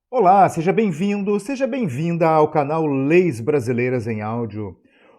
Olá, seja bem-vindo, seja bem-vinda ao canal Leis Brasileiras em Áudio.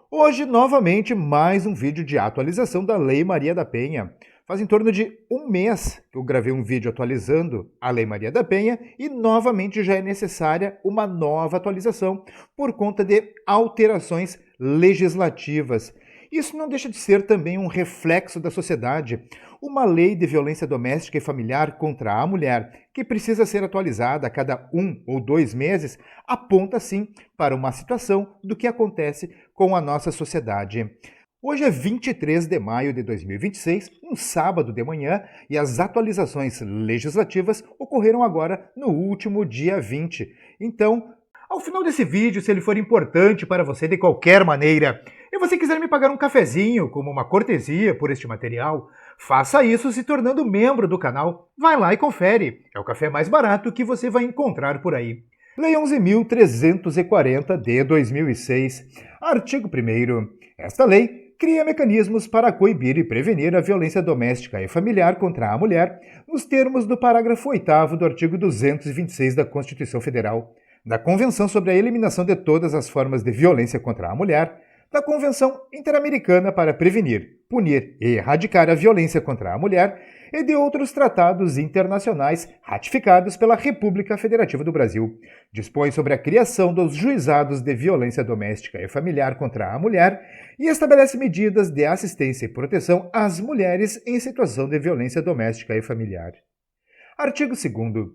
Hoje, novamente, mais um vídeo de atualização da Lei Maria da Penha. Faz em torno de um mês que eu gravei um vídeo atualizando a Lei Maria da Penha e novamente já é necessária uma nova atualização por conta de alterações legislativas. Isso não deixa de ser também um reflexo da sociedade. Uma lei de violência doméstica e familiar contra a mulher, que precisa ser atualizada a cada 1 ou 2 meses, aponta sim para uma situação do que acontece com a nossa sociedade. Hoje é 23 de maio de 2026, um sábado de manhã, e as atualizações legislativas ocorreram agora no último dia 20. Então, ao final desse vídeo, se ele for importante para você de qualquer maneira, e você quiser me pagar um cafezinho como uma cortesia por este material, faça isso se tornando membro do canal. Vai lá e confere. É o café mais barato que você vai encontrar por aí. Lei 11.340 de 2006. Artigo 1º. Esta lei cria mecanismos para coibir e prevenir a violência doméstica e familiar contra a mulher, nos termos do parágrafo 8º do artigo 226 da Constituição Federal, da Convenção sobre a Eliminação de Todas as Formas de Violência contra a Mulher, da Convenção Interamericana para Prevenir, Punir e Erradicar a Violência contra a Mulher e de outros tratados internacionais ratificados pela República Federativa do Brasil. Dispõe sobre a criação dos juizados de violência doméstica e familiar contra a mulher e estabelece medidas de assistência e proteção às mulheres em situação de violência doméstica e familiar. Artigo 2º.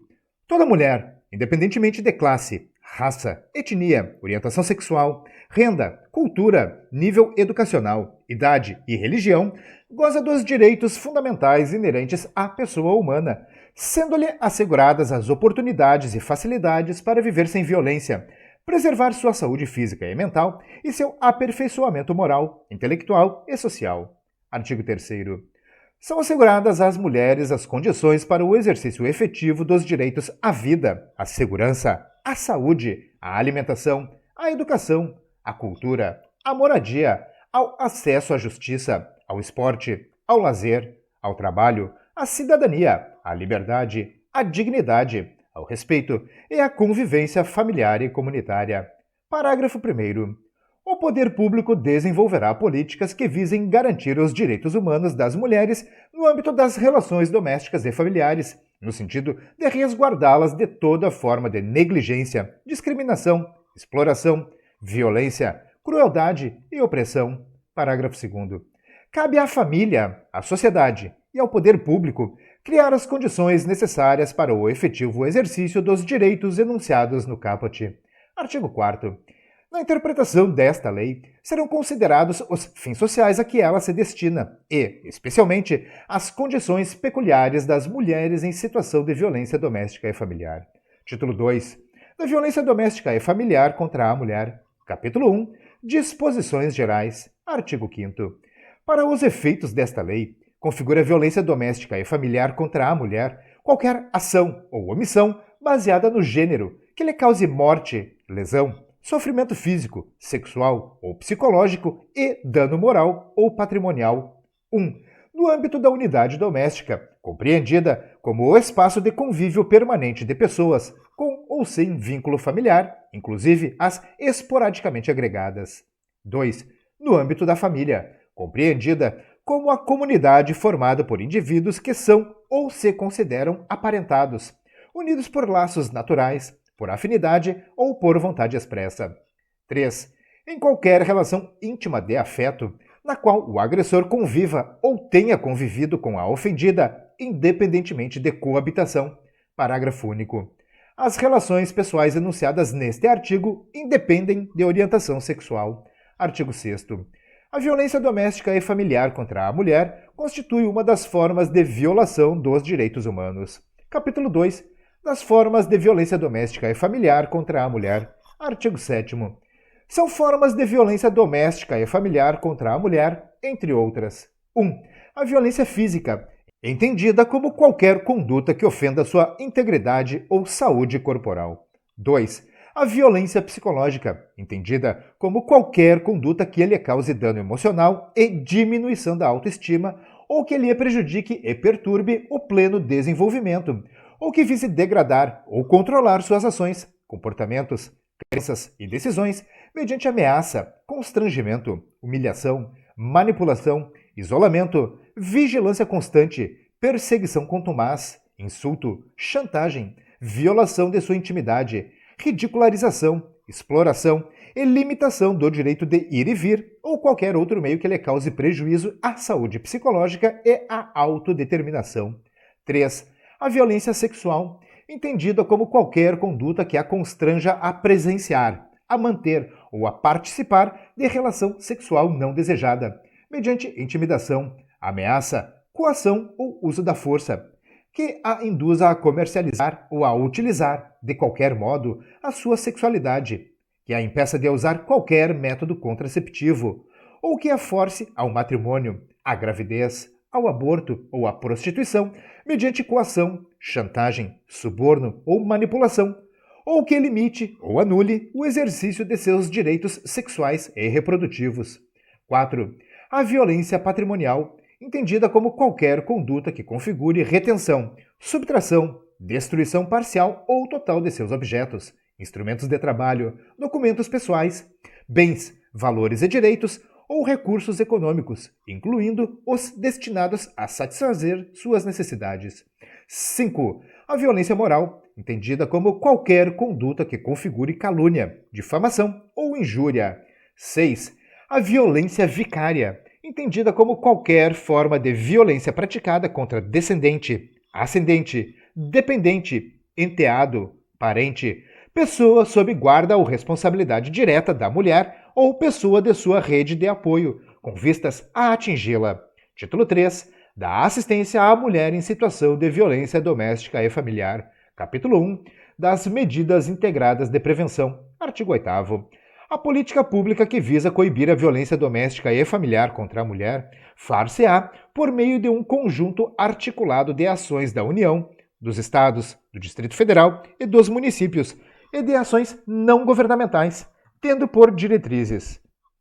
Toda mulher, independentemente de classe, raça, etnia, orientação sexual, renda, cultura, nível educacional, idade e religião, goza dos direitos fundamentais inerentes à pessoa humana, sendo-lhe asseguradas as oportunidades e facilidades para viver sem violência, preservar sua saúde física e mental e seu aperfeiçoamento moral, intelectual e social. Artigo 3º. São asseguradas às mulheres as condições para o exercício efetivo dos direitos à vida, à segurança, à saúde, à alimentação, à educação, à cultura, à moradia, ao acesso à justiça, ao esporte, ao lazer, ao trabalho, à cidadania, à liberdade, à dignidade, ao respeito e à convivência familiar e comunitária. Parágrafo 1º. O poder público desenvolverá políticas que visem garantir os direitos humanos das mulheres no âmbito das relações domésticas e familiares, no sentido de resguardá-las de toda forma de negligência, discriminação, exploração, violência, crueldade e opressão. Parágrafo 2º. Cabe à família, à sociedade e ao poder público criar as condições necessárias para o efetivo exercício dos direitos enunciados no caput. Artigo 4º. Na interpretação desta lei, serão considerados os fins sociais a que ela se destina e, especialmente, as condições peculiares das mulheres em situação de violência doméstica e familiar. Título 2. Da violência doméstica e familiar contra a mulher. Capítulo 1. Disposições gerais. Artigo 5º. Para os efeitos desta lei, configura violência doméstica e familiar contra a mulher qualquer ação ou omissão baseada no gênero que lhe cause morte, lesão, sofrimento físico, sexual ou psicológico e dano moral ou patrimonial. 1. No âmbito da unidade doméstica, compreendida como o espaço de convívio permanente de pessoas, com ou sem vínculo familiar, inclusive as esporadicamente agregadas. 2. No âmbito da família, compreendida como a comunidade formada por indivíduos que são ou se consideram aparentados, unidos por laços naturais, por afinidade ou por vontade expressa. 3. Em qualquer relação íntima de afeto, na qual o agressor conviva ou tenha convivido com a ofendida, independentemente de coabitação. Parágrafo único. As relações pessoais enunciadas neste artigo independem de orientação sexual. Artigo 6º. A violência doméstica e familiar contra a mulher constitui uma das formas de violação dos direitos humanos. Capítulo 2. Das formas de violência doméstica e familiar contra a mulher. Artigo 7º. São formas de violência doméstica e familiar contra a mulher, entre outras. 1. A violência física, entendida como qualquer conduta que ofenda sua integridade ou saúde corporal. 2. A violência psicológica, entendida como qualquer conduta que lhe cause dano emocional e diminuição da autoestima ou que lhe prejudique e perturbe o pleno desenvolvimento, ou que vise degradar ou controlar suas ações, comportamentos, crenças e decisões mediante ameaça, constrangimento, humilhação, manipulação, isolamento, vigilância constante, perseguição contumaz, insulto, chantagem, violação de sua intimidade, ridicularização, exploração e limitação do direito de ir e vir ou qualquer outro meio que lhe cause prejuízo à saúde psicológica e à autodeterminação. 3. A violência sexual, entendida como qualquer conduta que a constranja a presenciar, a manter ou a participar de relação sexual não desejada, mediante intimidação, ameaça, coação ou uso da força, que a induza a comercializar ou a utilizar, de qualquer modo, a sua sexualidade, que a impeça de usar qualquer método contraceptivo, ou que a force ao matrimônio, à gravidez, ao aborto ou à prostituição, mediante coação, chantagem, suborno ou manipulação, ou que limite ou anule o exercício de seus direitos sexuais e reprodutivos. 4. A violência patrimonial, entendida como qualquer conduta que configure retenção, subtração, destruição parcial ou total de seus objetos, instrumentos de trabalho, documentos pessoais, bens, valores e direitos ou recursos econômicos, incluindo os destinados a satisfazer suas necessidades. 5. A violência moral, entendida como qualquer conduta que configure calúnia, difamação ou injúria. 6. A violência vicária, entendida como qualquer forma de violência praticada contra descendente, ascendente, dependente, enteado, parente, pessoa sob guarda ou responsabilidade direta da mulher ou pessoa de sua rede de apoio, com vistas a atingi-la. Título 3. Da assistência à mulher em situação de violência doméstica e familiar. Capítulo 1. Das medidas integradas de prevenção. Artigo 8º. A política pública que visa coibir a violência doméstica e familiar contra a mulher far-se-á por meio de um conjunto articulado de ações da União, dos Estados, do Distrito Federal e dos municípios, e de ações não governamentais, tendo por diretrizes: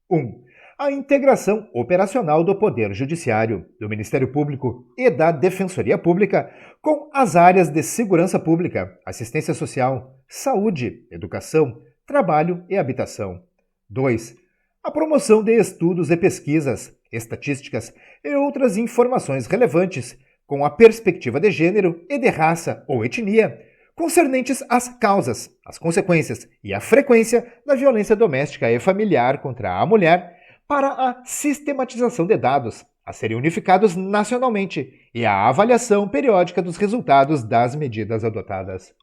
1. A integração operacional do Poder Judiciário, do Ministério Público e da Defensoria Pública com as áreas de segurança pública, assistência social, saúde, educação, trabalho e habitação. 2. A promoção de estudos e pesquisas, estatísticas e outras informações relevantes com a perspectiva de gênero e de raça ou etnia, concernentes às causas, as consequências e a frequência da violência doméstica e familiar contra a mulher, para a sistematização de dados, a serem unificados nacionalmente, e a avaliação periódica dos resultados das medidas adotadas.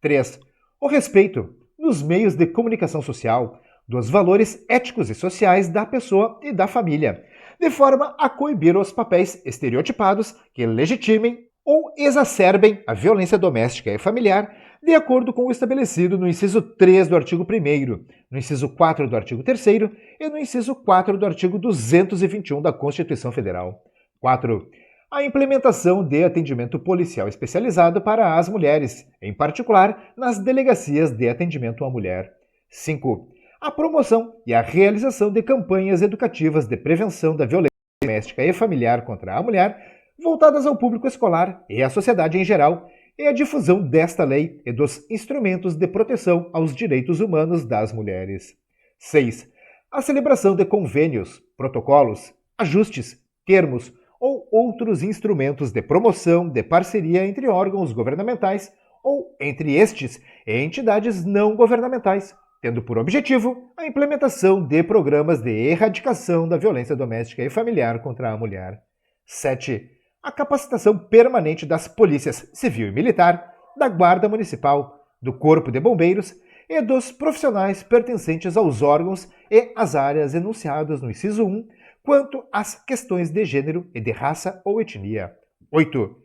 3. O respeito, nos meios de comunicação social, dos valores éticos e sociais da pessoa e da família, de forma a coibir os papéis estereotipados que legitimem ou exacerbem a violência doméstica e familiar, de acordo com o estabelecido no inciso 3 do artigo 1º, no inciso 4 do artigo 3º e no inciso 4 do artigo 221 da Constituição Federal. 4. A implementação de atendimento policial especializado para as mulheres, em particular nas delegacias de atendimento à mulher. 5. A promoção e a realização de campanhas educativas de prevenção da violência doméstica e familiar contra a mulher, voltadas ao público escolar e à sociedade em geral, e a difusão desta lei e dos instrumentos de proteção aos direitos humanos das mulheres. 6. A celebração de convênios, protocolos, ajustes, termos ou outros instrumentos de promoção de parceria entre órgãos governamentais ou entre estes e entidades não governamentais, tendo por objetivo a implementação de programas de erradicação da violência doméstica e familiar contra a mulher. 7. A capacitação permanente das polícias civil e militar, da Guarda Municipal, do Corpo de Bombeiros e dos profissionais pertencentes aos órgãos e às áreas enunciadas no inciso 1 quanto às questões de gênero e de raça ou etnia. 8.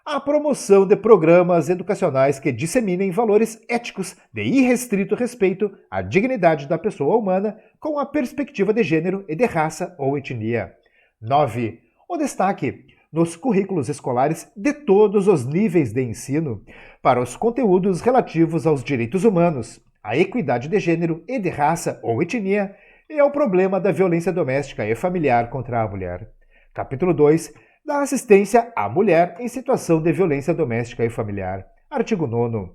A promoção de programas educacionais que disseminem valores éticos de irrestrito respeito à dignidade da pessoa humana com a perspectiva de gênero e de raça ou etnia. 9. O destaque nos currículos escolares de todos os níveis de ensino para os conteúdos relativos aos direitos humanos, à equidade de gênero e de raça ou etnia e ao problema da violência doméstica e familiar contra a mulher. Capítulo 2. Da assistência à mulher em situação de violência doméstica e familiar. Artigo 9º.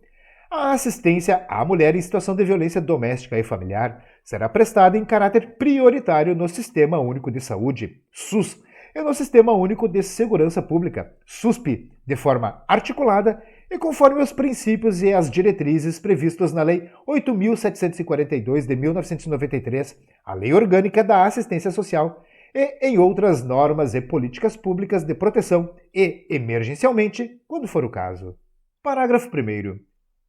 A assistência à mulher em situação de violência doméstica e familiar será prestada em caráter prioritário no Sistema Único de Saúde, SUS, e no Sistema Único de Segurança Pública, SUSP, de forma articulada e conforme os princípios e as diretrizes previstos na Lei 8.742 de 1993, a Lei Orgânica da Assistência Social, e em outras normas e políticas públicas de proteção e, emergencialmente, quando for o caso. Parágrafo 1º.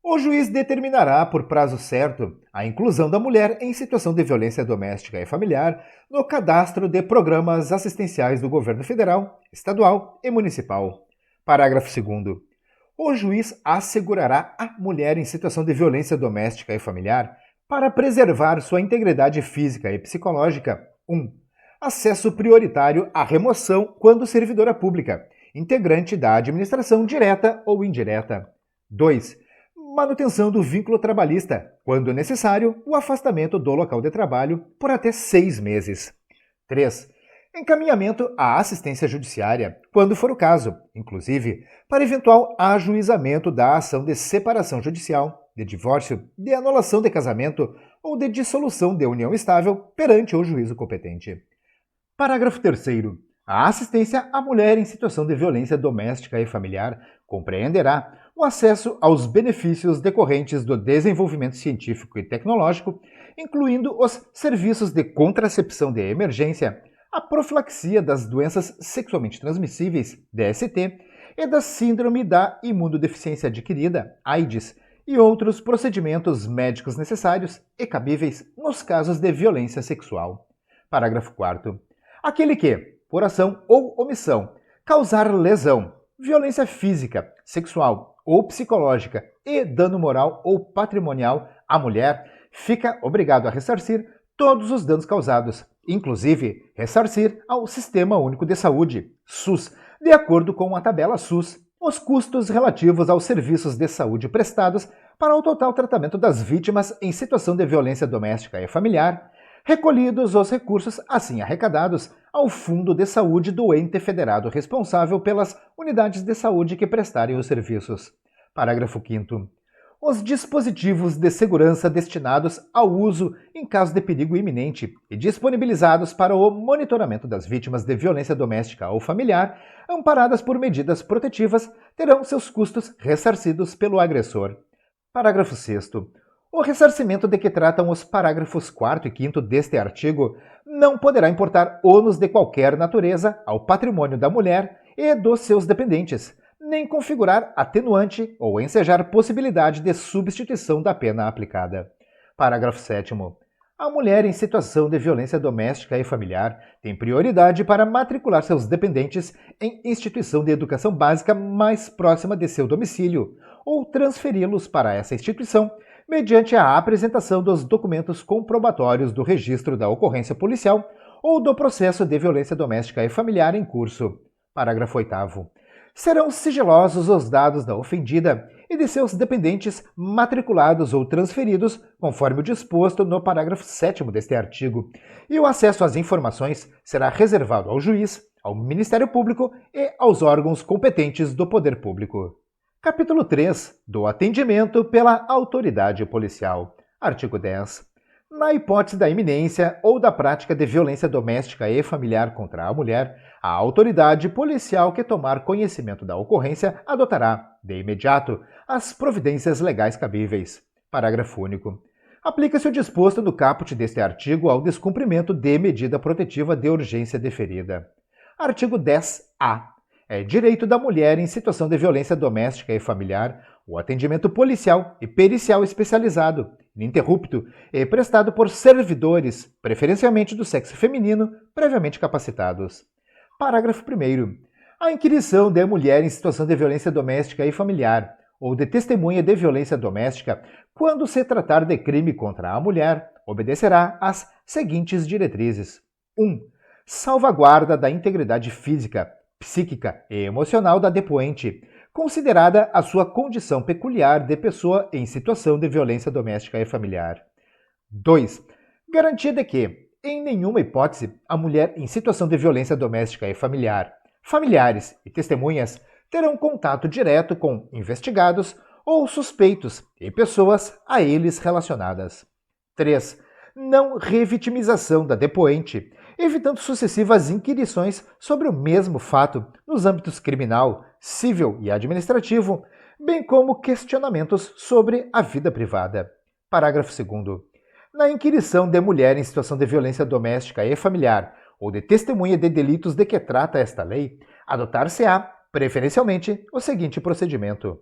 O juiz determinará, por prazo certo, a inclusão da mulher em situação de violência doméstica e familiar no cadastro de programas assistenciais do governo federal, estadual e municipal. Parágrafo 2º. O juiz assegurará à mulher em situação de violência doméstica e familiar, para preservar sua integridade física e psicológica, 1. Acesso prioritário à remoção quando servidora pública, integrante da administração direta ou indireta. 2. Manutenção do vínculo trabalhista, quando necessário, o afastamento do local de trabalho por até 6 meses. 3. Encaminhamento à assistência judiciária, quando for o caso, inclusive para eventual ajuizamento da ação de separação judicial, de divórcio, de anulação de casamento ou de dissolução de união estável perante o juízo competente. Parágrafo 3º. A assistência à mulher em situação de violência doméstica e familiar compreenderá o acesso aos benefícios decorrentes do desenvolvimento científico e tecnológico, incluindo os serviços de contracepção de emergência, a profilaxia das doenças sexualmente transmissíveis, DST, e da síndrome da imunodeficiência adquirida, AIDS, e outros procedimentos médicos necessários e cabíveis nos casos de violência sexual. Parágrafo 4º. Aquele que, por ação ou omissão, causar lesão, violência física, sexual ou psicológica e dano moral ou patrimonial à mulher, fica obrigado a ressarcir todos os danos causados, inclusive ressarcir ao Sistema Único de Saúde, SUS, de acordo com a tabela SUS, os custos relativos aos serviços de saúde prestados para o total tratamento das vítimas em situação de violência doméstica e familiar, recolhidos os recursos assim arrecadados ao Fundo de Saúde do ente federado responsável pelas unidades de saúde que prestarem os serviços. Parágrafo 5º. Os dispositivos de segurança destinados ao uso em caso de perigo iminente e disponibilizados para o monitoramento das vítimas de violência doméstica ou familiar, amparadas por medidas protetivas, terão seus custos ressarcidos pelo agressor. Parágrafo 6º. O ressarcimento de que tratam os parágrafos 4º e 5º deste artigo não poderá importar ônus de qualquer natureza ao patrimônio da mulher e dos seus dependentes, nem configurar atenuante ou ensejar possibilidade de substituição da pena aplicada. Parágrafo 7º. A mulher em situação de violência doméstica e familiar tem prioridade para matricular seus dependentes em instituição de educação básica mais próxima de seu domicílio ou transferi-los para essa instituição mediante a apresentação dos documentos comprobatórios do registro da ocorrência policial ou do processo de violência doméstica e familiar em curso. Parágrafo 8º. Serão sigilosos os dados da ofendida e de seus dependentes matriculados ou transferidos, conforme o disposto no parágrafo 7º deste artigo, e o acesso às informações será reservado ao juiz, ao Ministério Público e aos órgãos competentes do Poder Público. Capítulo 3. Do atendimento pela autoridade policial. Artigo 10. Na hipótese da iminência ou da prática de violência doméstica e familiar contra a mulher, a autoridade policial que tomar conhecimento da ocorrência adotará, de imediato, as providências legais cabíveis. Parágrafo único. Aplica-se o disposto no caput deste artigo ao descumprimento de medida protetiva de urgência deferida. Artigo 10-A. É direito da mulher em situação de violência doméstica e familiar o atendimento policial e pericial especializado, ininterrupto e prestado por servidores, preferencialmente do sexo feminino, previamente capacitados. Parágrafo 1º. A inquirição de mulher em situação de violência doméstica e familiar ou de testemunha de violência doméstica, quando se tratar de crime contra a mulher, obedecerá às seguintes diretrizes. 1. Salvaguarda da integridade física, psíquica e emocional da depoente, considerada a sua condição peculiar de pessoa em situação de violência doméstica e familiar. 2. Garantia de que, em nenhuma hipótese, a mulher em situação de violência doméstica e familiar, familiares e testemunhas terão contato direto com investigados ou suspeitos e pessoas a eles relacionadas. 3. Não revitimização da depoente, evitando sucessivas inquirições sobre o mesmo fato nos âmbitos criminal, civil e administrativo, bem como questionamentos sobre a vida privada. Parágrafo 2º. Na inquirição de mulher em situação de violência doméstica e familiar ou de testemunha de delitos de que trata esta lei, adotar-se-á, preferencialmente, o seguinte procedimento.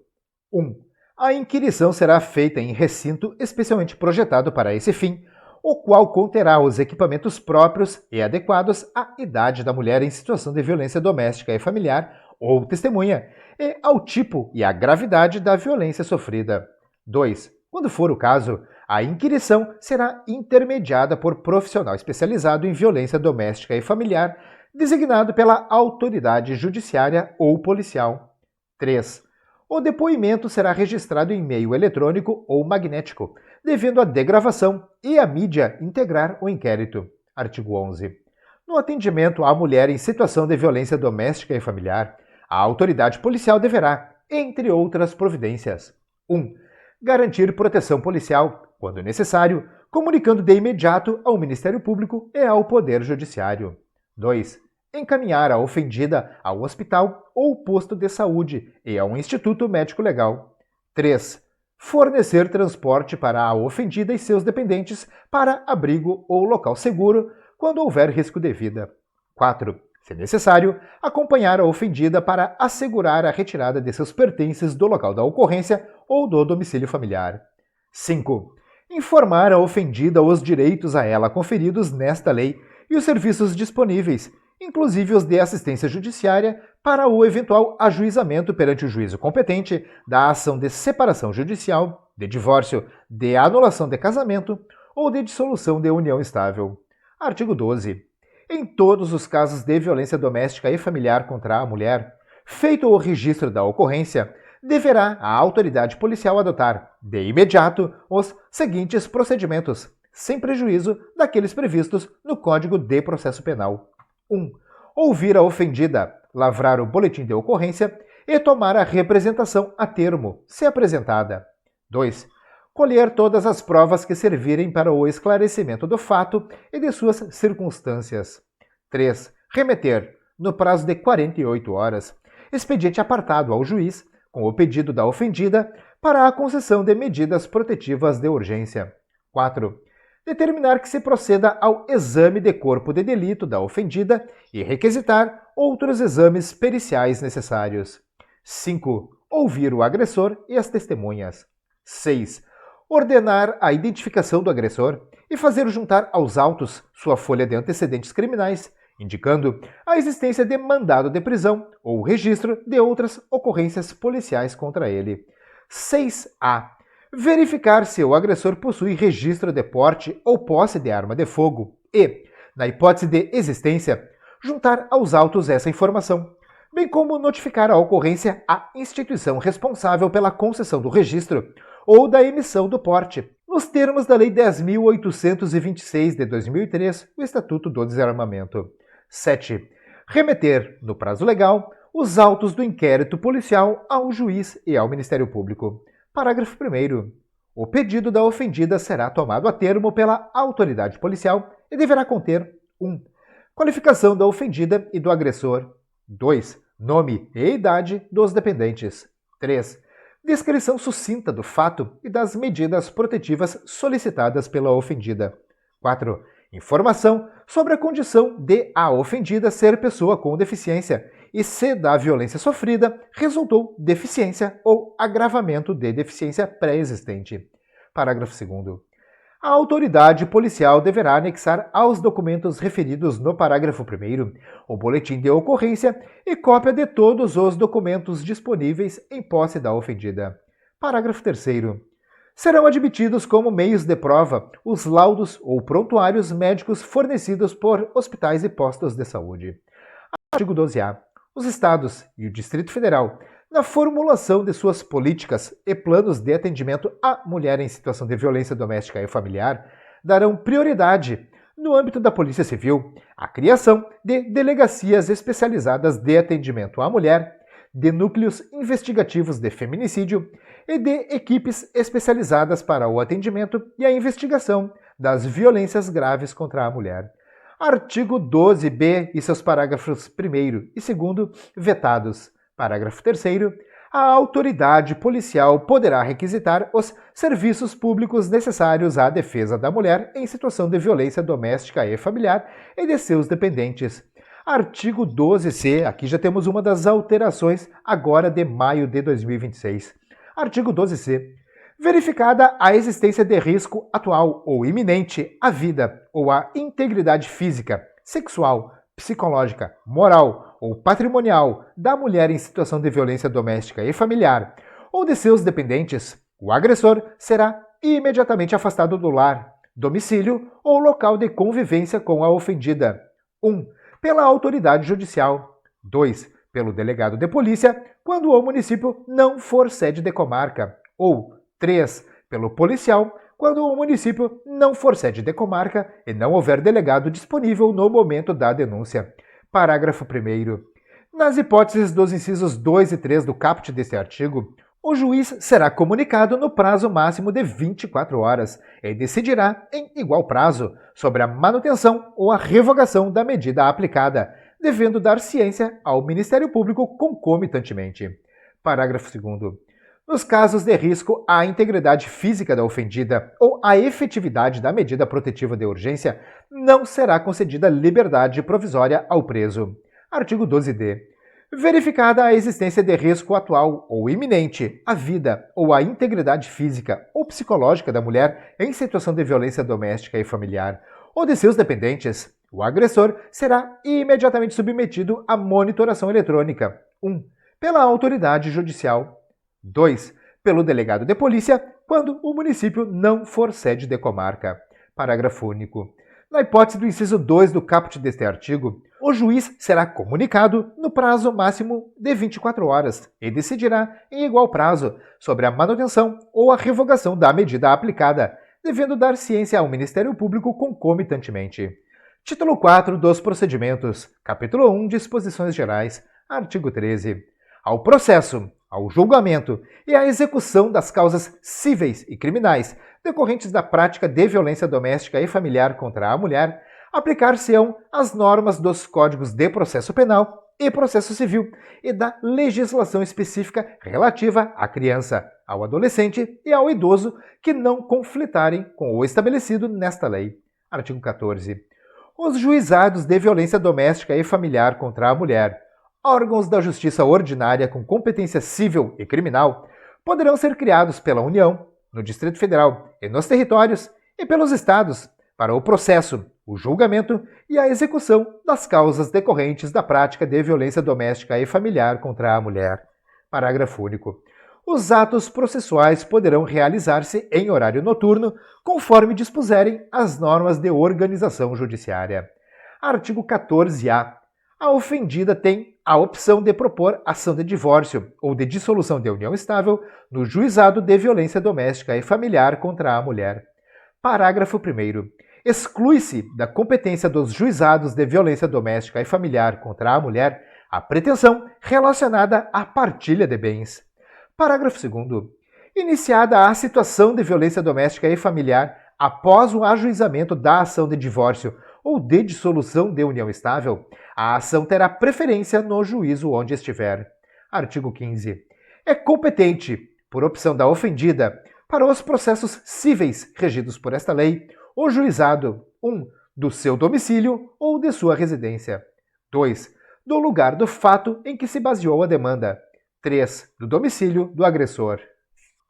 1. A inquirição será feita em recinto especialmente projetado para esse fim, o qual conterá os equipamentos próprios e adequados à idade da mulher em situação de violência doméstica e familiar ou testemunha, e ao tipo e à gravidade da violência sofrida. 2. Quando for o caso, a inquirição será intermediada por profissional especializado em violência doméstica e familiar, designado pela autoridade judiciária ou policial. 3. O depoimento será registrado em meio eletrônico ou magnético, devendo a degravação e a mídia integrar o inquérito. Artigo 11. No atendimento à mulher em situação de violência doméstica e familiar, a autoridade policial deverá, entre outras providências: 1. Garantir proteção policial, quando necessário, comunicando de imediato ao Ministério Público e ao Poder Judiciário. 2. Encaminhar a ofendida ao hospital ou posto de saúde e a um instituto médico-legal. 3. Fornecer transporte para a ofendida e seus dependentes para abrigo ou local seguro quando houver risco de vida. 4. Se necessário, acompanhar a ofendida para assegurar a retirada de seus pertences do local da ocorrência ou do domicílio familiar. 5. Informar a ofendida os direitos a ela conferidos nesta lei e os serviços disponíveis, inclusive os de assistência judiciária, para o eventual ajuizamento perante o juízo competente da ação de separação judicial, de divórcio, de anulação de casamento ou de dissolução de união estável. Artigo 12. Em todos os casos de violência doméstica e familiar contra a mulher, feito o registro da ocorrência, deverá a autoridade policial adotar, de imediato, os seguintes procedimentos, sem prejuízo daqueles previstos no Código de Processo Penal. 1. Ouvir a ofendida, lavrar o boletim de ocorrência e tomar a representação a termo, se apresentada. 2. Colher todas as provas que servirem para o esclarecimento do fato e de suas circunstâncias. 3. Remeter, no prazo de 48 horas, expediente apartado ao juiz, com o pedido da ofendida, para a concessão de medidas protetivas de urgência. 4. Determinar que se proceda ao exame de corpo de delito da ofendida e requisitar outros exames periciais necessários. 5. Ouvir o agressor e as testemunhas. 6. Ordenar a identificação do agressor e fazer juntar aos autos sua folha de antecedentes criminais, indicando a existência de mandado de prisão ou registro de outras ocorrências policiais contra ele. 6A. Verificar se o agressor possui registro de porte ou posse de arma de fogo e, na hipótese de existência, juntar aos autos essa informação, bem como notificar a ocorrência à instituição responsável pela concessão do registro ou da emissão do porte, nos termos da Lei 10.826 de 2003, o Estatuto do Desarmamento. 7. Remeter, no prazo legal, os autos do inquérito policial ao juiz e ao Ministério Público. Parágrafo 1º. O pedido da ofendida será tomado a termo pela autoridade policial e deverá conter 1. Qualificação da ofendida e do agressor. 2. Nome e idade dos dependentes. 3. Descrição sucinta do fato e das medidas protetivas solicitadas pela ofendida. 4. Informação sobre a condição de a ofendida ser pessoa com deficiência e se da violência sofrida resultou deficiência ou agravamento de deficiência pré-existente. Parágrafo 2º. A autoridade policial deverá anexar aos documentos referidos no parágrafo 1º o boletim de ocorrência e cópia de todos os documentos disponíveis em posse da ofendida. Parágrafo 3º. Serão admitidos como meios de prova os laudos ou prontuários médicos fornecidos por hospitais e postos de saúde. Artigo 12A. Os Estados e o Distrito Federal, na formulação de suas políticas e planos de atendimento à mulher em situação de violência doméstica e familiar, darão prioridade, no âmbito da Polícia Civil, à criação de delegacias especializadas de atendimento à mulher, de núcleos investigativos de feminicídio e de equipes especializadas para o atendimento e a investigação das violências graves contra a mulher. Artigo 12b e seus parágrafos 1º e 2º vetados. Parágrafo 3º. A autoridade policial poderá requisitar os serviços públicos necessários à defesa da mulher em situação de violência doméstica e familiar e de seus dependentes. Artigo 12c, aqui já temos uma das alterações agora de maio de 2026. Artigo 12c. Verificada a existência de risco atual ou iminente à vida ou à integridade física, sexual, psicológica, moral ou patrimonial da mulher em situação de violência doméstica e familiar ou de seus dependentes, o agressor será imediatamente afastado do lar, domicílio ou local de convivência com a ofendida. 1. Pela autoridade judicial. 2. Pelo delegado de polícia, quando o município não for sede de comarca. Ou 3. Pelo policial, quando o município não for sede de comarca e não houver delegado disponível no momento da denúncia. Parágrafo 1º. Nas hipóteses dos incisos 2 e 3 do caput deste artigo, o juiz será comunicado no prazo máximo de 24 horas e decidirá, em igual prazo, sobre a manutenção ou a revogação da medida aplicada, devendo dar ciência ao Ministério Público concomitantemente. Parágrafo 2º. Nos casos de risco à integridade física da ofendida ou à efetividade da medida protetiva de urgência, não será concedida liberdade provisória ao preso. Artigo 12d. Verificada a existência de risco atual ou iminente à vida ou à integridade física ou psicológica da mulher em situação de violência doméstica e familiar ou de seus dependentes, o agressor será imediatamente submetido à monitoração eletrônica. 1. Pela autoridade judicial. 2. Pelo delegado de polícia, quando o município não for sede de comarca. Parágrafo único. Na hipótese do inciso 2 do caput deste artigo, o juiz será comunicado no prazo máximo de 24 horas e decidirá em igual prazo sobre a manutenção ou a revogação da medida aplicada, devendo dar ciência ao Ministério Público concomitantemente. Título 4 dos Procedimentos, Capítulo 1, Disposições Gerais, Artigo 13. Ao processo, ao julgamento e à execução das causas cíveis e criminais decorrentes da prática de violência doméstica e familiar contra a mulher, aplicar-se-ão as normas dos Códigos de Processo Penal e Processo Civil e da legislação específica relativa à criança, ao adolescente e ao idoso que não conflitarem com o estabelecido nesta lei. Artigo 14. Os juizados de violência doméstica e familiar contra a mulher, órgãos da justiça ordinária com competência civil e criminal, poderão ser criados pela União, no Distrito Federal e nos territórios, e pelos estados, para o processo, o julgamento e a execução das causas decorrentes da prática de violência doméstica e familiar contra a mulher. Parágrafo único. Os atos processuais poderão realizar-se em horário noturno, conforme dispuserem as normas de organização judiciária. Artigo 14-A. A ofendida tem a opção de propor ação de divórcio ou de dissolução de união estável no juizado de violência doméstica e familiar contra a mulher. Parágrafo 1º. Exclui-se da competência dos juizados de violência doméstica e familiar contra a mulher a pretensão relacionada à partilha de bens. Parágrafo 2º. Iniciada a situação de violência doméstica e familiar após o ajuizamento da ação de divórcio ou de dissolução de união estável, a ação terá preferência no juízo onde estiver. Artigo 15. É competente, por opção da ofendida, para os processos cíveis regidos por esta lei, o juizado 1. Do seu domicílio ou de sua residência. 2. Do lugar do fato em que se baseou a demanda. 3. Do domicílio do agressor.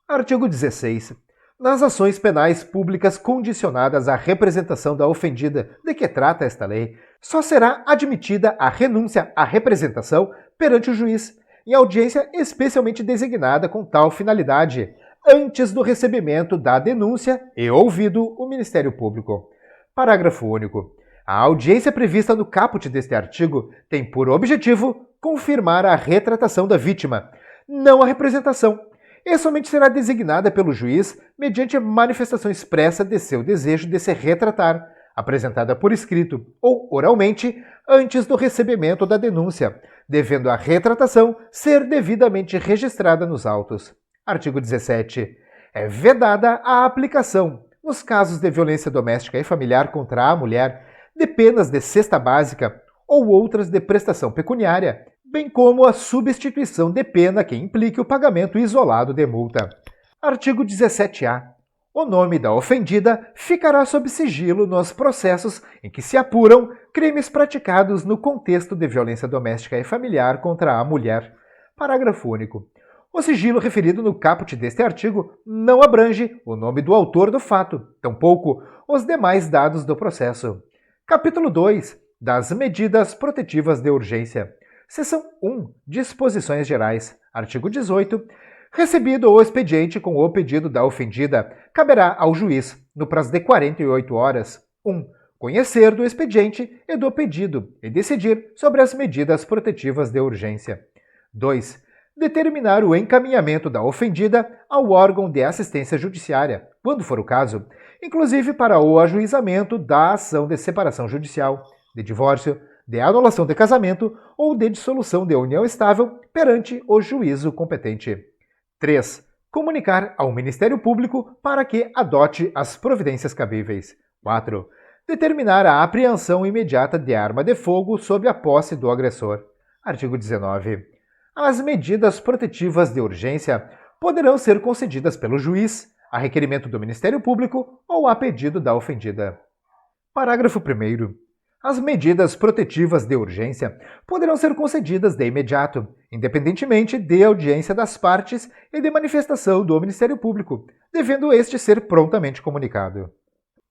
Artigo 16. Nas ações penais públicas condicionadas à representação da ofendida de que trata esta lei, só será admitida a renúncia à representação perante o juiz, em audiência especialmente designada com tal finalidade, antes do recebimento da denúncia e ouvido o Ministério Público. Parágrafo único. A audiência prevista no caput deste artigo tem por objetivo confirmar a retratação da vítima, não a representação, e somente será designada pelo juiz mediante manifestação expressa de seu desejo de se retratar, apresentada por escrito ou oralmente antes do recebimento da denúncia, devendo a retratação ser devidamente registrada nos autos. Artigo 17. É vedada a aplicação, nos casos de violência doméstica e familiar contra a mulher, de penas de cesta básica ou outras de prestação pecuniária, bem como a substituição de pena que implique o pagamento isolado de multa. Artigo 17-A. O nome da ofendida ficará sob sigilo nos processos em que se apuram crimes praticados no contexto de violência doméstica e familiar contra a mulher. Parágrafo único. O sigilo referido no caput deste artigo não abrange o nome do autor do fato, tampouco os demais dados do processo. Capítulo 2. Das medidas protetivas de urgência. Seção 1. Disposições gerais. Artigo 18. Recebido o expediente com o pedido da ofendida, caberá ao juiz, no prazo de 48 horas, 1. Conhecer do expediente e do pedido e decidir sobre as medidas protetivas de urgência. 2. Determinar o encaminhamento da ofendida ao órgão de assistência judiciária, quando for o caso, inclusive para o ajuizamento da ação de separação judicial, de divórcio, de anulação de casamento ou de dissolução de união estável perante o juízo competente. 3. Comunicar ao Ministério Público para que adote as providências cabíveis. 4. Determinar a apreensão imediata de arma de fogo sob a posse do agressor. Artigo 19. As medidas protetivas de urgência poderão ser concedidas pelo juiz, a requerimento do Ministério Público ou a pedido da ofendida. Parágrafo 1º. As medidas protetivas de urgência poderão ser concedidas de imediato, independentemente de audiência das partes e de manifestação do Ministério Público, devendo este ser prontamente comunicado.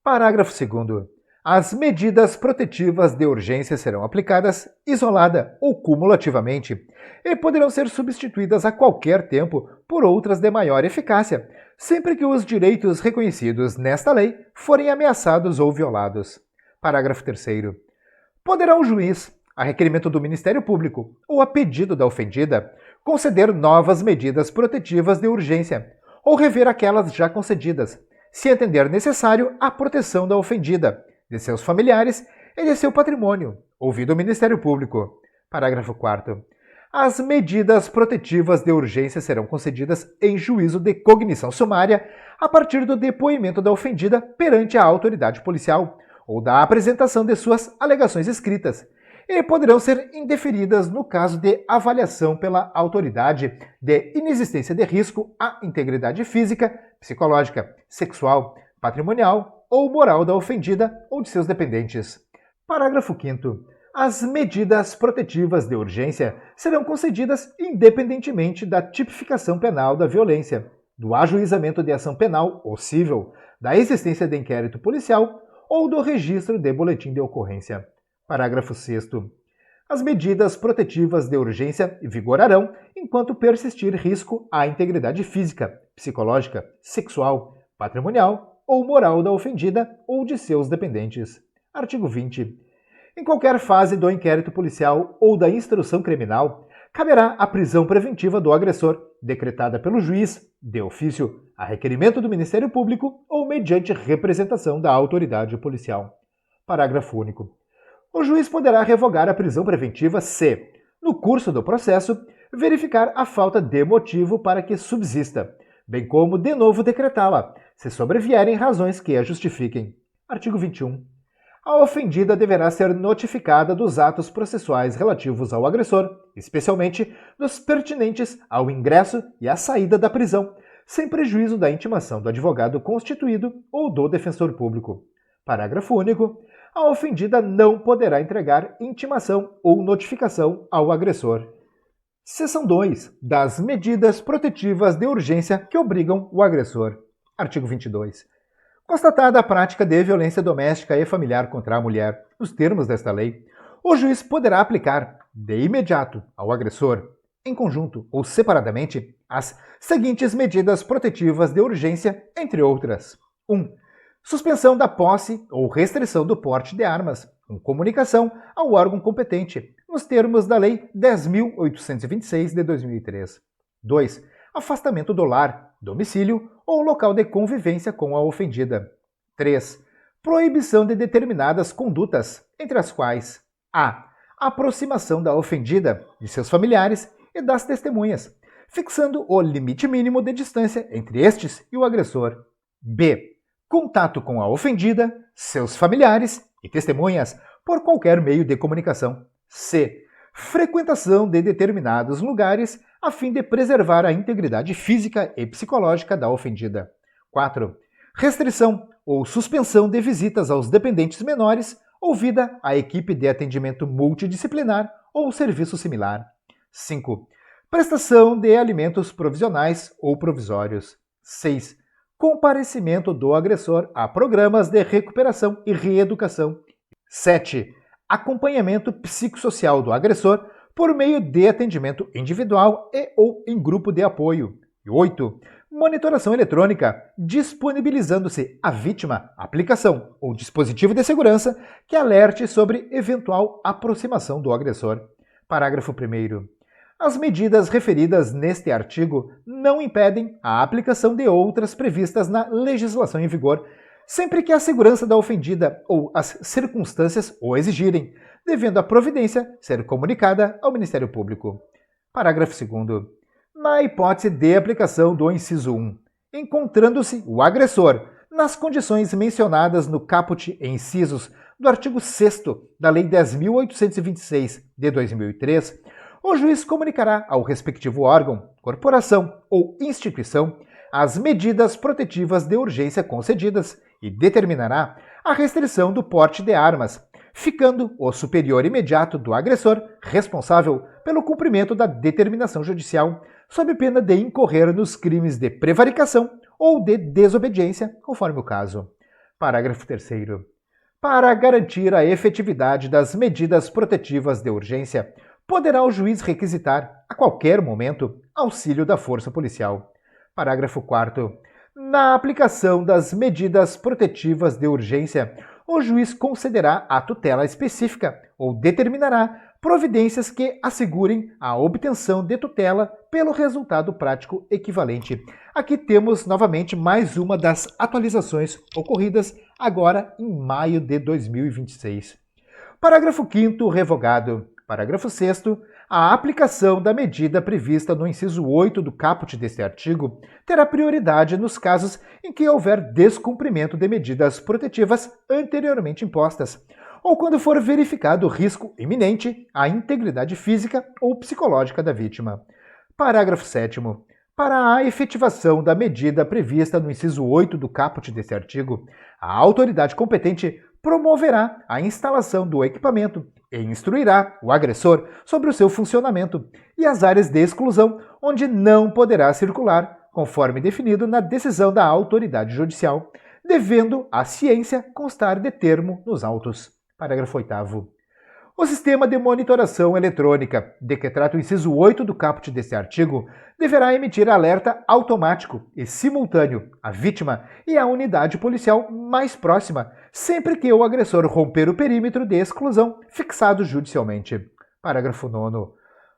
Parágrafo 2º. As medidas protetivas de urgência serão aplicadas isolada ou cumulativamente e poderão ser substituídas a qualquer tempo por outras de maior eficácia, sempre que os direitos reconhecidos nesta lei forem ameaçados ou violados. Parágrafo 3º. Poderá o juiz, a requerimento do Ministério Público ou a pedido da ofendida, conceder novas medidas protetivas de urgência ou rever aquelas já concedidas, se entender necessário a proteção da ofendida, de seus familiares e de seu patrimônio, ouvido o Ministério Público. Parágrafo 4º. As medidas protetivas de urgência serão concedidas em juízo de cognição sumária a partir do depoimento da ofendida perante a autoridade policial ou da apresentação de suas alegações escritas, e poderão ser indeferidas no caso de avaliação pela autoridade de inexistência de risco à integridade física, psicológica, sexual, patrimonial ou moral da ofendida ou de seus dependentes. Parágrafo 5º. As medidas protetivas de urgência serão concedidas independentemente da tipificação penal da violência, do ajuizamento de ação penal ou civil, da existência de inquérito policial ou do registro de boletim de ocorrência. Parágrafo 6º. As medidas protetivas de urgência vigorarão enquanto persistir risco à integridade física, psicológica, sexual, patrimonial ou moral da ofendida ou de seus dependentes. Artigo 20. Em qualquer fase do inquérito policial ou da instrução criminal, caberá a prisão preventiva do agressor, decretada pelo juiz, de ofício, a requerimento do Ministério Público ou mediante representação da autoridade policial. Parágrafo único. O juiz poderá revogar a prisão preventiva se, no curso do processo, verificar a falta de motivo para que subsista, bem como de novo decretá-la, se sobrevierem razões que a justifiquem. Artigo 21. A ofendida deverá ser notificada dos atos processuais relativos ao agressor, especialmente dos pertinentes ao ingresso e à saída da prisão, sem prejuízo da intimação do advogado constituído ou do defensor público. Parágrafo único. A ofendida não poderá entregar intimação ou notificação ao agressor. Seção 2. Das medidas protetivas de urgência que obrigam o agressor. Artigo 22. Constatada a prática de violência doméstica e familiar contra a mulher, nos termos desta lei, o juiz poderá aplicar, de imediato, ao agressor, em conjunto ou separadamente, as seguintes medidas protetivas de urgência, entre outras. 1. Suspensão da posse ou restrição do porte de armas, com comunicação ao órgão competente, nos termos da Lei 10.826 de 2003. 2. Afastamento do lar, domicílio ou local de convivência com a ofendida. 3. proibição de determinadas condutas, entre as quais a aproximação da ofendida, de seus familiares e das testemunhas, fixando o limite mínimo de distância entre estes e o agressor. B. Contato com a ofendida, seus familiares e testemunhas por qualquer meio de comunicação. C. Frequentação de determinados lugares a fim de preservar a integridade física e psicológica da ofendida. 4. Restrição ou suspensão de visitas aos dependentes menores ouvida a equipe de atendimento multidisciplinar ou serviço similar. 5. Prestação de alimentos provisionais ou provisórios. 6. Comparecimento do agressor a programas de recuperação e reeducação. 7. Acompanhamento psicossocial do agressor por meio de atendimento individual e ou em grupo de apoio. 8. Monitoração eletrônica, disponibilizando-se à vítima aplicação ou dispositivo de segurança que alerte sobre eventual aproximação do agressor. Parágrafo 1º. As medidas referidas neste artigo não impedem a aplicação de outras previstas na legislação em vigor, sempre que a segurança da ofendida ou as circunstâncias o exigirem, devendo a providência ser comunicada ao Ministério Público. Parágrafo 2º. Na hipótese de aplicação do inciso 1, encontrando-se o agressor nas condições mencionadas no caput e incisos do artigo 6º da Lei 10.826 de 2003, o juiz comunicará ao respectivo órgão, corporação ou instituição as medidas protetivas de urgência concedidas e determinará a restrição do porte de armas, ficando o superior imediato do agressor responsável pelo cumprimento da determinação judicial, sob pena de incorrer nos crimes de prevaricação ou de desobediência, conforme o caso. Parágrafo 3º. Para garantir a efetividade das medidas protetivas de urgência, poderá o juiz requisitar, a qualquer momento, auxílio da força policial. Parágrafo 4º. Na aplicação das medidas protetivas de urgência, o juiz concederá a tutela específica ou determinará providências que assegurem a obtenção de tutela pelo resultado prático equivalente. Aqui temos novamente mais uma das atualizações ocorridas agora em maio de 2026. Parágrafo 5º revogado. Parágrafo 6º. A aplicação da medida prevista no inciso 8 do caput deste artigo terá prioridade nos casos em que houver descumprimento de medidas protetivas anteriormente impostas, ou quando for verificado risco iminente à integridade física ou psicológica da vítima. Parágrafo 7º. Para a efetivação da medida prevista no inciso 8 do caput deste artigo, a autoridade competente promoverá a instalação do equipamento e instruirá o agressor sobre o seu funcionamento e as áreas de exclusão onde não poderá circular, conforme definido na decisão da autoridade judicial, devendo a ciência constar de termo nos autos. Parágrafo 8º. O sistema de monitoração eletrônica, de que trata o inciso 8 do caput deste artigo, deverá emitir alerta automático e simultâneo à vítima e à unidade policial mais próxima, sempre que o agressor romper o perímetro de exclusão fixado judicialmente. Parágrafo 9º.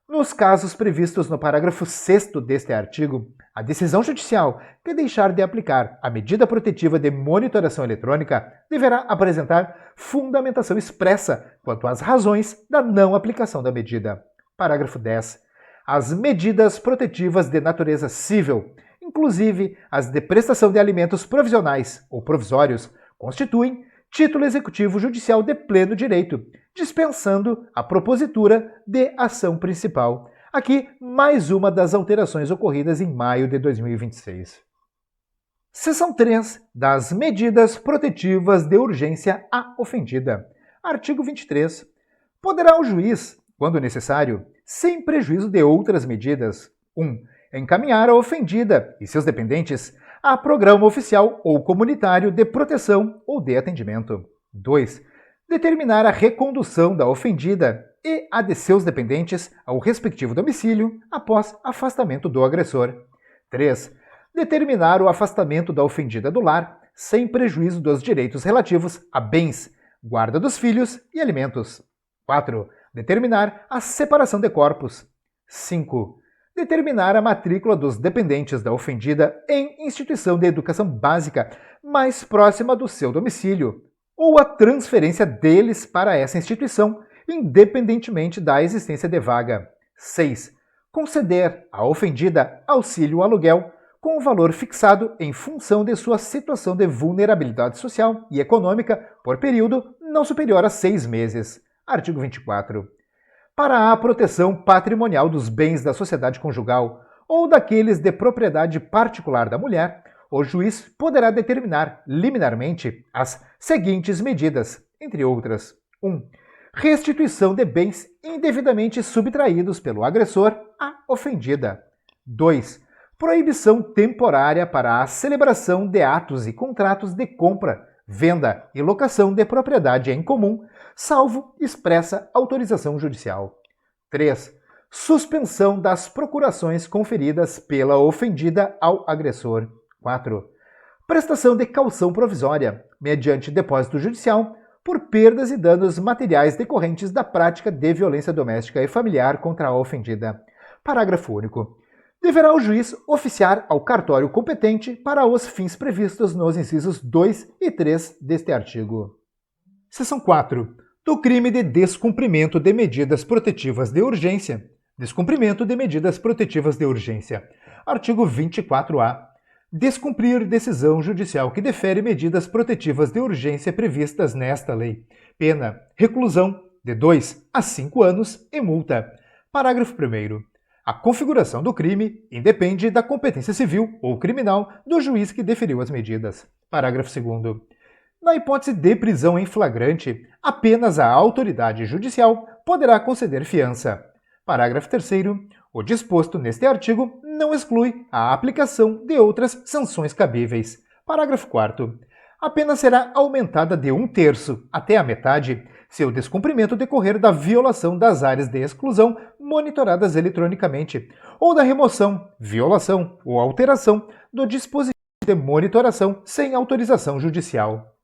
Nos casos previstos no parágrafo 6º deste artigo, a decisão judicial que deixar de aplicar a medida protetiva de monitoração eletrônica deverá apresentar fundamentação expressa quanto às razões da não aplicação da medida. Parágrafo 10. As medidas protetivas de natureza civil, inclusive as de prestação de alimentos provisionais ou provisórios, constituem título executivo judicial de pleno direito, dispensando a propositura de ação principal. Aqui, mais uma das alterações ocorridas em maio de 2026. Seção 3 das medidas protetivas de urgência à ofendida. Artigo 23. Poderá o juiz, quando necessário, sem prejuízo de outras medidas, 1. Encaminhar a ofendida e seus dependentes a programa oficial ou comunitário de proteção ou de atendimento. 2. Determinar a recondução da ofendida e a de seus dependentes ao respectivo domicílio após afastamento do agressor. 3. Determinar o afastamento da ofendida do lar sem prejuízo dos direitos relativos a bens, guarda dos filhos e alimentos. 4. Determinar a separação de corpos. 5. Determinar a matrícula dos dependentes da ofendida em instituição de educação básica mais próxima do seu domicílio, ou a transferência deles para essa instituição, independentemente da existência de vaga. 6. Conceder à ofendida auxílio-aluguel com o valor fixado em função de sua situação de vulnerabilidade social e econômica por período não superior a 6 meses. Artigo 24. Para a proteção patrimonial dos bens da sociedade conjugal ou daqueles de propriedade particular da mulher, o juiz poderá determinar liminarmente as seguintes medidas, entre outras: 1. Restituição de bens indevidamente subtraídos pelo agressor à ofendida. 2. Proibição temporária para a celebração de atos e contratos de compra, venda e locação de propriedade em comum, salvo expressa autorização judicial. 3. Suspensão das procurações conferidas pela ofendida ao agressor. 4. Prestação de caução provisória, mediante depósito judicial, por perdas e danos materiais decorrentes da prática de violência doméstica e familiar contra a ofendida. Parágrafo único. Deverá o juiz oficiar ao cartório competente para os fins previstos nos incisos 2 e 3 deste artigo. Seção 4. Do crime de descumprimento de medidas protetivas de urgência. Descumprimento de medidas protetivas de urgência. Artigo 24-A. Descumprir decisão judicial que defere medidas protetivas de urgência previstas nesta lei. Pena: reclusão de 2 a 5 anos e multa. Parágrafo 1º. A configuração do crime independe da competência civil ou criminal do juiz que deferiu as medidas. Parágrafo 2º. Na hipótese de prisão em flagrante, apenas a autoridade judicial poderá conceder fiança. Parágrafo 3º. O disposto neste artigo não exclui a aplicação de outras sanções cabíveis. Parágrafo 4º. A pena será aumentada de 1/3 até a metade se o descumprimento decorrer da violação das áreas de exclusão monitoradas eletronicamente ou da remoção, violação ou alteração do dispositivo de monitoração sem autorização judicial.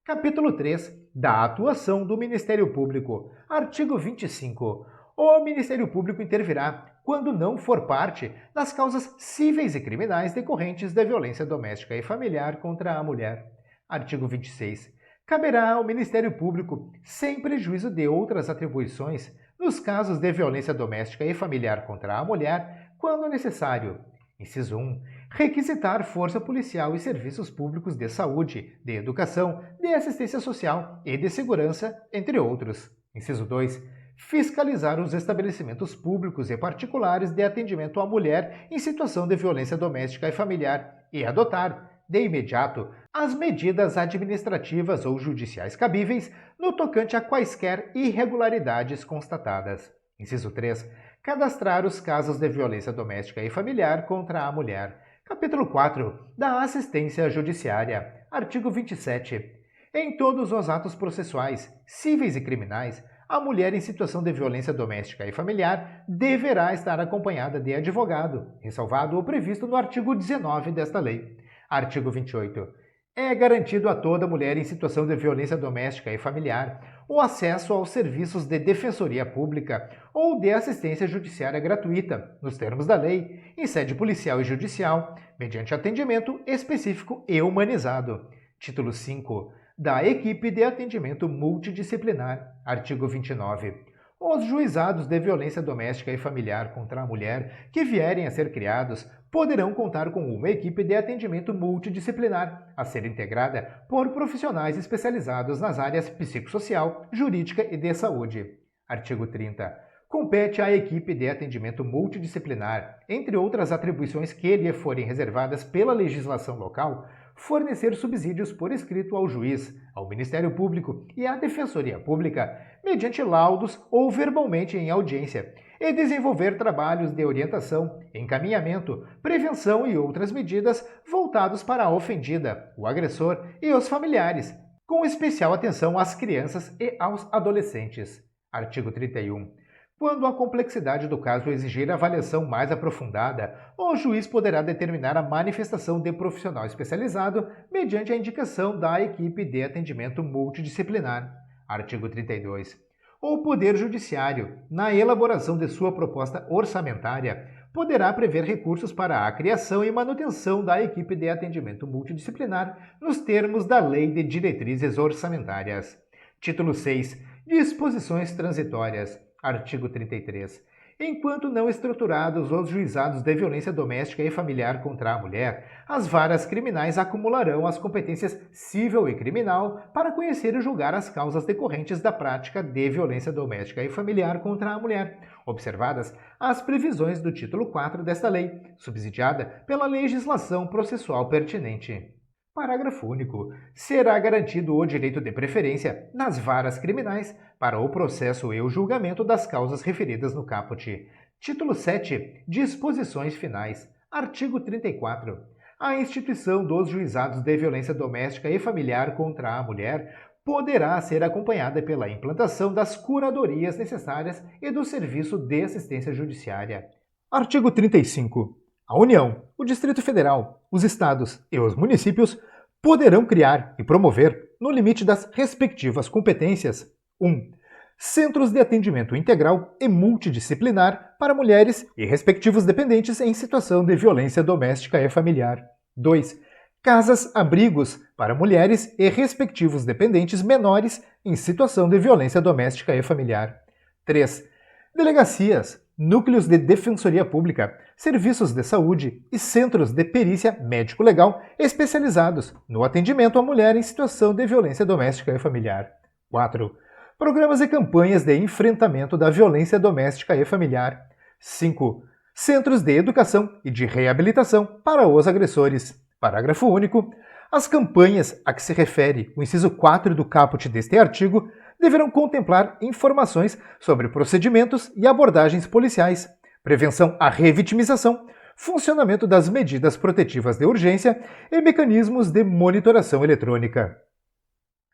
Capítulo 3. Da atuação do Ministério Público. Artigo 25. O Ministério Público intervirá, quando não for parte, das causas cíveis e criminais decorrentes da violência doméstica e familiar contra a mulher. Artigo 26. Caberá ao Ministério Público, sem prejuízo de outras atribuições, nos casos de violência doméstica e familiar contra a mulher, quando necessário. Inciso 1. Requisitar força policial e serviços públicos de saúde, de educação, de assistência social e de segurança, entre outros. Inciso 2. Fiscalizar os estabelecimentos públicos e particulares de atendimento à mulher em situação de violência doméstica e familiar e adotar, de imediato, as medidas administrativas ou judiciais cabíveis no tocante a quaisquer irregularidades constatadas. Inciso 3. Cadastrar os casos de violência doméstica e familiar contra a mulher. Capítulo 4. Da assistência judiciária. Artigo 27. Em todos os atos processuais, cíveis e criminais, a mulher em situação de violência doméstica e familiar deverá estar acompanhada de advogado, ressalvado o previsto no artigo 19 desta lei. Artigo 28. É garantido a toda mulher em situação de violência doméstica e familiar o acesso aos serviços de defensoria pública ou de assistência judiciária gratuita, nos termos da lei, em sede policial e judicial, mediante atendimento específico e humanizado. Título 5. Da equipe de atendimento multidisciplinar. Artigo 29. Os juizados de violência doméstica e familiar contra a mulher que vierem a ser criados poderão contar com uma equipe de atendimento multidisciplinar, a ser integrada por profissionais especializados nas áreas psicossocial, jurídica e de saúde. Artigo 30. Compete à equipe de atendimento multidisciplinar, entre outras atribuições que lhe forem reservadas pela legislação local, fornecer subsídios por escrito ao juiz, ao Ministério Público e à Defensoria Pública, mediante laudos ou verbalmente em audiência, e desenvolver trabalhos de orientação, encaminhamento, prevenção e outras medidas voltados para a ofendida, o agressor e os familiares, com especial atenção às crianças e aos adolescentes. Artigo 31. Quando a complexidade do caso exigir avaliação mais aprofundada, o juiz poderá determinar a manifestação de profissional especializado mediante a indicação da equipe de atendimento multidisciplinar. Artigo 32. O Poder Judiciário, na elaboração de sua proposta orçamentária, poderá prever recursos para a criação e manutenção da equipe de atendimento multidisciplinar nos termos da Lei de Diretrizes Orçamentárias. Título 6. Disposições transitórias. Artigo 33. Enquanto não estruturados os juizados de violência doméstica e familiar contra a mulher, as varas criminais acumularão as competências civil e criminal para conhecer e julgar as causas decorrentes da prática de violência doméstica e familiar contra a mulher, observadas as previsões do título 4 desta lei, subsidiada pela legislação processual pertinente. Parágrafo único. Será garantido o direito de preferência nas varas criminais para o processo e o julgamento das causas referidas no caput. Título 7. Disposições finais. Artigo 34. A instituição dos juizados de violência doméstica e familiar contra a mulher poderá ser acompanhada pela implantação das curadorias necessárias e do serviço de assistência judiciária. Artigo 35. A União, o Distrito Federal, os Estados e os municípios poderão criar e promover, no limite das respectivas competências, 1. Centros de atendimento integral e multidisciplinar para mulheres e respectivos dependentes em situação de violência doméstica e familiar. 2. Casas-abrigos para mulheres e respectivos dependentes menores em situação de violência doméstica e familiar. 3. Delegacias, núcleos de defensoria pública, serviços de saúde e centros de perícia médico-legal especializados no atendimento à mulher em situação de violência doméstica e familiar. 4. Programas e campanhas de enfrentamento da violência doméstica e familiar. 5. Centros de educação e de reabilitação para os agressores. Parágrafo único. As campanhas a que se refere o inciso 4 do caput deste artigo deverão contemplar informações sobre procedimentos e abordagens policiais, prevenção à revitimização, funcionamento das medidas protetivas de urgência e mecanismos de monitoração eletrônica.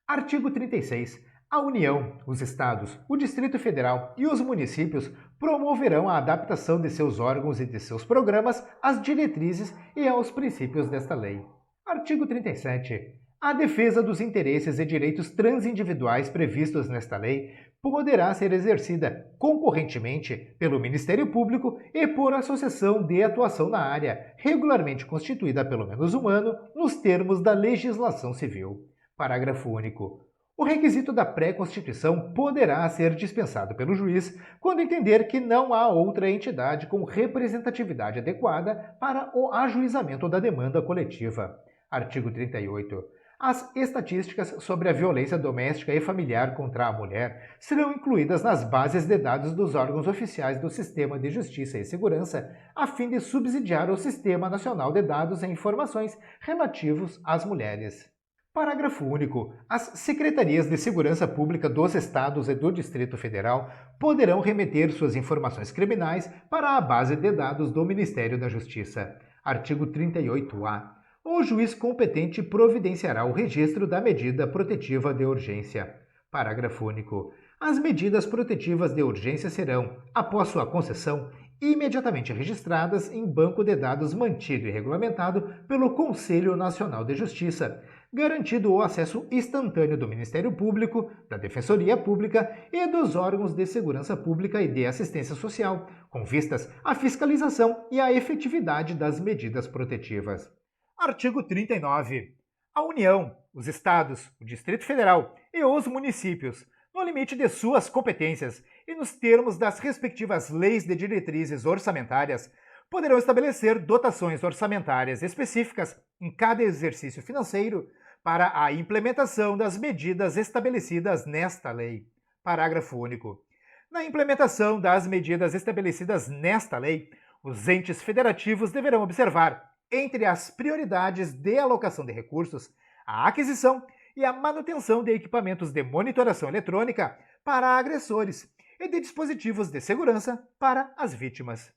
Artigo 36. A União, os Estados, o Distrito Federal e os municípios promoverão a adaptação de seus órgãos e de seus programas às diretrizes e aos princípios desta lei. Artigo 37. A defesa dos interesses e direitos transindividuais previstos nesta lei poderá ser exercida concorrentemente pelo Ministério Público e por associação de atuação na área, regularmente constituída há pelo menos um ano, nos termos da legislação civil. Parágrafo único. O requisito da pré-constituição poderá ser dispensado pelo juiz quando entender que não há outra entidade com representatividade adequada para o ajuizamento da demanda coletiva. Artigo 38. As estatísticas sobre a violência doméstica e familiar contra a mulher serão incluídas nas bases de dados dos órgãos oficiais do Sistema de Justiça e Segurança, a fim de subsidiar o Sistema Nacional de Dados e Informações relativos às mulheres. Parágrafo único. As Secretarias de Segurança Pública dos Estados e do Distrito Federal poderão remeter suas informações criminais para a base de dados do Ministério da Justiça. Artigo 38-A. O juiz competente providenciará o registro da medida protetiva de urgência. Parágrafo único. As medidas protetivas de urgência serão, após sua concessão, imediatamente registradas em banco de dados mantido e regulamentado pelo Conselho Nacional de Justiça, garantido o acesso instantâneo do Ministério Público, da Defensoria Pública e dos órgãos de segurança pública e de assistência social, com vistas à fiscalização e à efetividade das medidas protetivas. Artigo 39. A União, os Estados, o Distrito Federal e os municípios, no limite de suas competências e nos termos das respectivas leis de diretrizes orçamentárias, poderão estabelecer dotações orçamentárias específicas em cada exercício financeiro para a implementação das medidas estabelecidas nesta lei. Parágrafo único. Na implementação das medidas estabelecidas nesta lei, os entes federativos deverão observar, entre as prioridades de alocação de recursos, a aquisição e a manutenção de equipamentos de monitoração eletrônica para agressores e de dispositivos de segurança para as vítimas.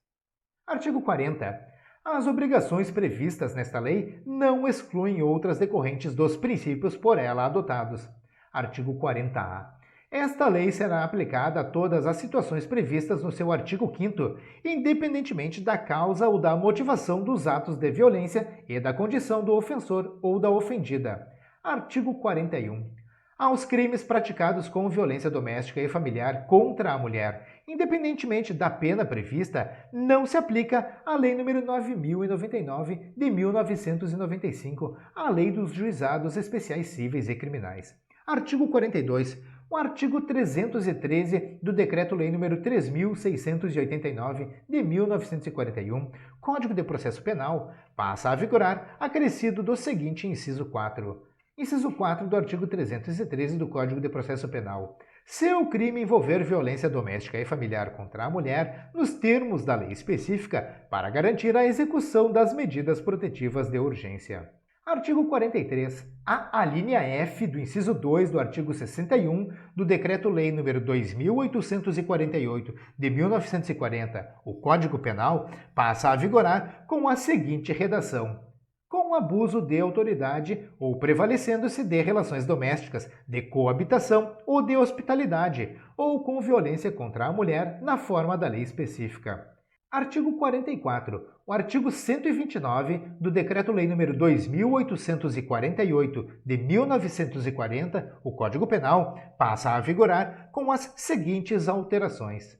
Artigo 40. As obrigações previstas nesta lei não excluem outras decorrentes dos princípios por ela adotados. Artigo 40-A. Esta lei será aplicada a todas as situações previstas no seu artigo 5º, independentemente da causa ou da motivação dos atos de violência e da condição do ofensor ou da ofendida. Artigo 41. Aos crimes praticados com violência doméstica e familiar contra a mulher, independentemente da pena prevista, não se aplica a Lei nº 9.099 de 1995, a Lei dos Juizados Especiais Cíveis e Criminais. Artigo 42. O artigo 313 do Decreto-Lei nº 3.689 de 1941, Código de Processo Penal, passa a vigorar acrescido do seguinte inciso 4. Inciso 4 do artigo 313 do Código de Processo Penal. Se o crime envolver violência doméstica e familiar contra a mulher, nos termos da lei específica, para garantir a execução das medidas protetivas de urgência. Artigo 43. A alínea F do inciso 2 do artigo 61 do Decreto-Lei nº 2.848 de 1940, o Código Penal, passa a vigorar com a seguinte redação: com abuso de autoridade ou prevalecendo-se de relações domésticas, de coabitação ou de hospitalidade, ou com violência contra a mulher na forma da lei específica. Artigo 44. O artigo 129 do Decreto-Lei nº 2.848 de 1940, o Código Penal, passa a vigorar com as seguintes alterações.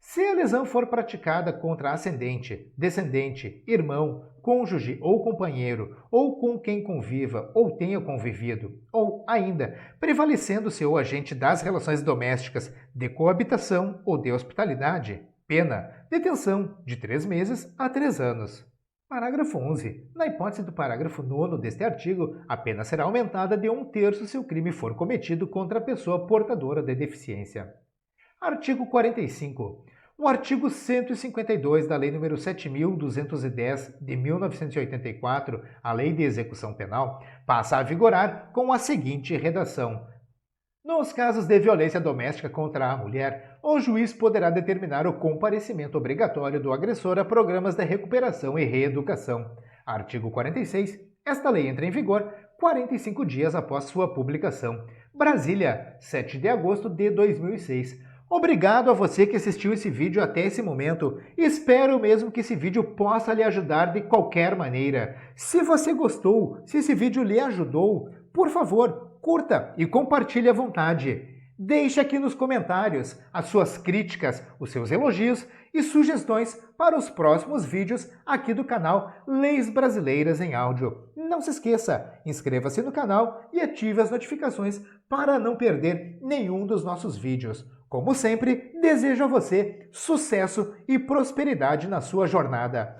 Se a lesão for praticada contra ascendente, descendente, irmão, cônjuge ou companheiro, ou com quem conviva ou tenha convivido, ou ainda prevalecendo-se o agente das relações domésticas de coabitação ou de hospitalidade, pena, detenção de 3 meses a 3 anos. Parágrafo 11. Na hipótese do parágrafo 9º deste artigo, a pena será aumentada de 1/3 se o crime for cometido contra a pessoa portadora de deficiência. Artigo 45. O artigo 152 da Lei nº 7.210 de 1984, a Lei de Execução Penal, passa a vigorar com a seguinte redação: nos casos de violência doméstica contra a mulher, o juiz poderá determinar o comparecimento obrigatório do agressor a programas de recuperação e reeducação. Artigo 46. Esta lei entra em vigor 45 dias após sua publicação. Brasília, 7 de agosto de 2006. Obrigado a você que assistiu esse vídeo até esse momento. Espero mesmo que esse vídeo possa lhe ajudar de qualquer maneira. Se você gostou, se esse vídeo lhe ajudou, por favor, curta e compartilhe à vontade. Deixe aqui nos comentários as suas críticas, os seus elogios e sugestões para os próximos vídeos aqui do canal Leis Brasileiras em Áudio. Não se esqueça, inscreva-se no canal e ative as notificações para não perder nenhum dos nossos vídeos. Como sempre, desejo a você sucesso e prosperidade na sua jornada.